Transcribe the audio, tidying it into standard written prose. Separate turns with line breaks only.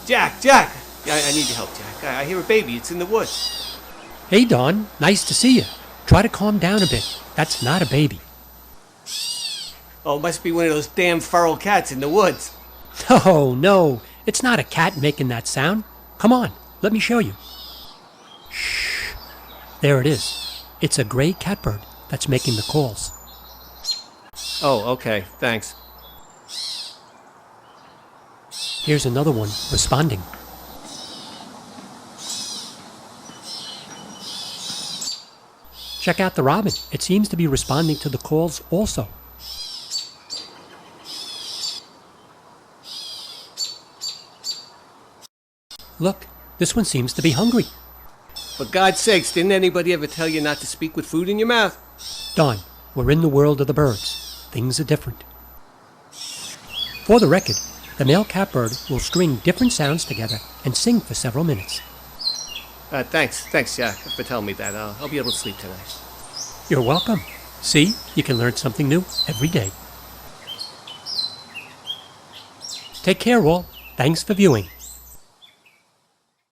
Jack! I need your help, Jack. I hear a baby. It's in the woods.
Hey, Don. Nice to see you. Try to calm down a bit. That's not a baby.
Oh, it must be one of those damn feral cats in the woods.
Oh, no. It's not a cat making that sound. Come on. Let me show you. Shh. There it is. It's a gray catbird that's making the calls.
Oh, okay. Thanks.
Here's another one responding. Check out the robin. It seems to be responding to the calls also. Look, this one seems to be hungry.
For God's sakes, didn't anybody ever tell you not to speak with food in your mouth?
Don, we're in the world of the birds. Things are different. For the record, the male catbird will string different sounds together and sing for several minutes.
Thanks, Jack, for telling me that. I'll be able to sleep tonight.
You're welcome. See, you can learn something new every day. Take care, all. Thanks for viewing.